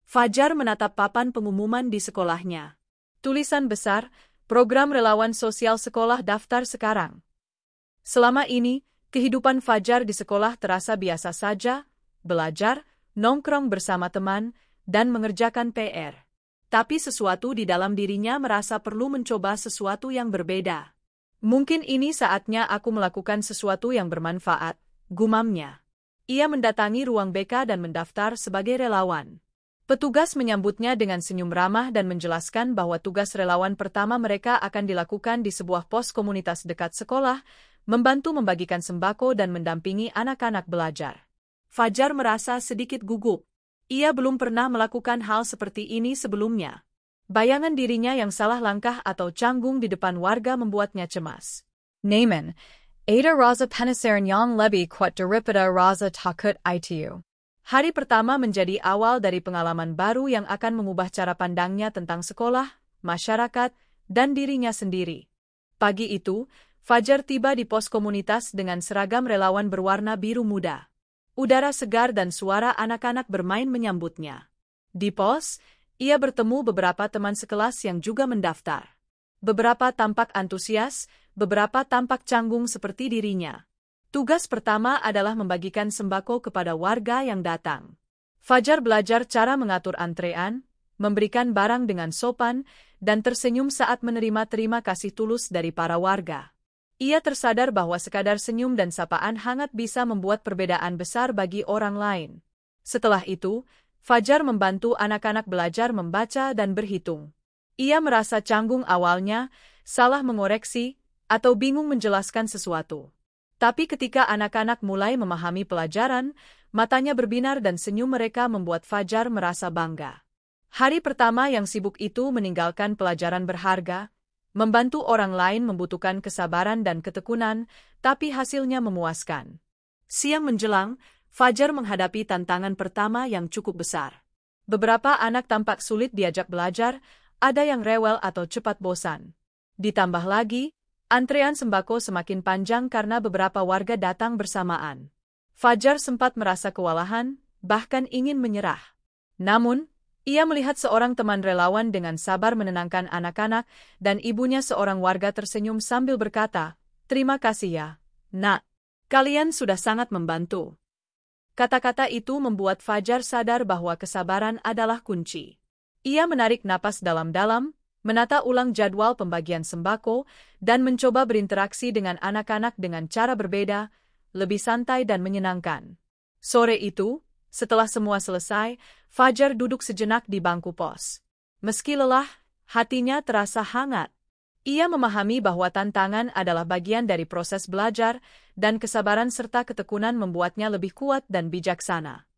Fajar menatap papan pengumuman di sekolahnya. Tulisan besar, Program Relawan Sosial Sekolah Daftar Sekarang. Selama ini, kehidupan Fajar di sekolah terasa biasa saja, belajar, nongkrong bersama teman, dan mengerjakan PR. Tapi sesuatu di dalam dirinya merasa perlu mencoba sesuatu yang berbeda. Mungkin ini saatnya aku melakukan sesuatu yang bermanfaat, gumamnya. Ia mendatangi ruang BK dan mendaftar sebagai relawan. Petugas menyambutnya dengan senyum ramah dan menjelaskan bahwa tugas relawan pertama mereka akan dilakukan di sebuah pos komunitas dekat sekolah, membantu membagikan sembako dan mendampingi anak-anak belajar. Fajar merasa sedikit gugup. Ia belum pernah melakukan hal seperti ini sebelumnya. Bayangan dirinya yang salah langkah atau canggung di depan warga membuatnya cemas. Naaman, Ada Raza Penasaran yang lebih kuat daripada Raza takut itu. Hari pertama menjadi awal dari pengalaman baru yang akan mengubah cara pandangnya tentang sekolah, masyarakat, dan dirinya sendiri. Pagi itu, Fajar tiba di pos komunitas dengan seragam relawan berwarna biru muda. Udara segar dan suara anak-anak bermain menyambutnya. Di pos, ia bertemu beberapa teman sekelas yang juga mendaftar. Beberapa tampak antusias, beberapa tampak canggung seperti dirinya. Tugas pertama adalah membagikan sembako kepada warga yang datang. Fajar belajar cara mengatur antrean, memberikan barang dengan sopan, dan tersenyum saat menerima terima kasih tulus dari para warga. Ia tersadar bahwa sekadar senyum dan sapaan hangat bisa membuat perbedaan besar bagi orang lain. Setelah itu, Fajar membantu anak-anak belajar membaca dan berhitung. Ia merasa canggung awalnya, salah mengoreksi, atau bingung menjelaskan sesuatu. Tapi ketika anak-anak mulai memahami pelajaran, matanya berbinar dan senyum mereka membuat Fajar merasa bangga. Hari pertama yang sibuk itu meninggalkan pelajaran berharga, membantu orang lain membutuhkan kesabaran dan ketekunan, tapi hasilnya memuaskan. Siang menjelang, Fajar menghadapi tantangan pertama yang cukup besar. Beberapa anak tampak sulit diajak belajar, ada yang rewel atau cepat bosan. Ditambah lagi, antrean sembako semakin panjang karena beberapa warga datang bersamaan. Fajar sempat merasa kewalahan, bahkan ingin menyerah. Namun, ia melihat seorang teman relawan dengan sabar menenangkan anak-anak, dan ibunya seorang warga tersenyum sambil berkata, "Terima kasih ya, Nak. Kalian sudah sangat membantu." Kata-kata itu membuat Fajar sadar bahwa kesabaran adalah kunci. Ia menarik napas dalam-dalam, menata ulang jadwal pembagian sembako, dan mencoba berinteraksi dengan anak-anak dengan cara berbeda, lebih santai dan menyenangkan. Sore itu, setelah semua selesai, Fajar duduk sejenak di bangku pos. Meski lelah, hatinya terasa hangat. Ia memahami bahwa tantangan adalah bagian dari proses belajar, dan kesabaran serta ketekunan membuatnya lebih kuat dan bijaksana.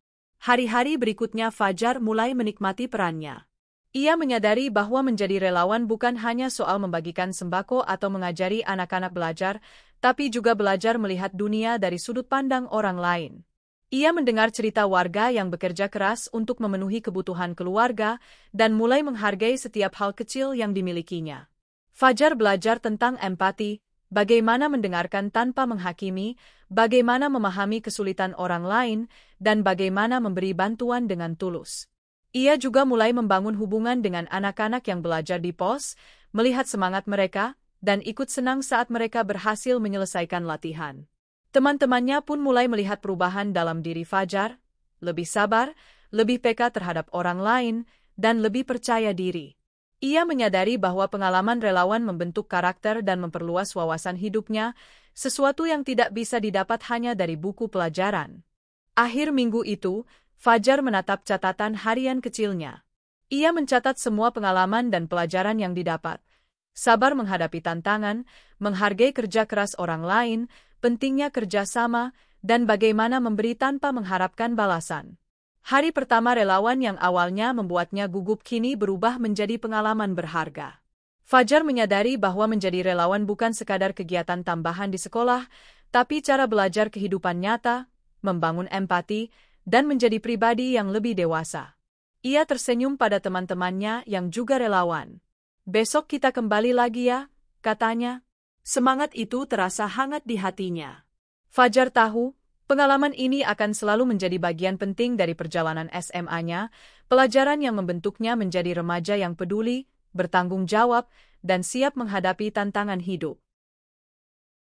Hari-hari berikutnya Fajar mulai menikmati perannya. Ia menyadari bahwa menjadi relawan bukan hanya soal membagikan sembako atau mengajari anak-anak belajar, tapi juga belajar melihat dunia dari sudut pandang orang lain. Ia mendengar cerita warga yang bekerja keras untuk memenuhi kebutuhan keluarga dan mulai menghargai setiap hal kecil yang dimilikinya. Fajar belajar tentang empati, bagaimana mendengarkan tanpa menghakimi, bagaimana memahami kesulitan orang lain, dan bagaimana memberi bantuan dengan tulus. Ia juga mulai membangun hubungan dengan anak-anak yang belajar di pos, melihat semangat mereka, dan ikut senang saat mereka berhasil menyelesaikan latihan. Teman-temannya pun mulai melihat perubahan dalam diri Fajar, lebih sabar, lebih peka terhadap orang lain, dan lebih percaya diri. Ia menyadari bahwa pengalaman relawan membentuk karakter dan memperluas wawasan hidupnya, sesuatu yang tidak bisa didapat hanya dari buku pelajaran. Akhir minggu itu, Fajar menatap catatan harian kecilnya. Ia mencatat semua pengalaman dan pelajaran yang didapat. Sabar menghadapi tantangan, menghargai kerja keras orang lain, pentingnya kerjasama, dan bagaimana memberi tanpa mengharapkan balasan. Hari pertama relawan yang awalnya membuatnya gugup kini berubah menjadi pengalaman berharga. Fajar menyadari bahwa menjadi relawan bukan sekadar kegiatan tambahan di sekolah, tapi cara belajar kehidupan nyata, membangun empati, dan menjadi pribadi yang lebih dewasa. Ia tersenyum pada teman-temannya yang juga relawan. "Besok kita kembali lagi ya," katanya. Semangat itu terasa hangat di hatinya. Fajar tahu, Pengalaman ini akan selalu menjadi bagian penting dari perjalanan SMA-nya, pelajaran yang membentuknya menjadi remaja yang peduli, bertanggung jawab, dan siap menghadapi tantangan hidup.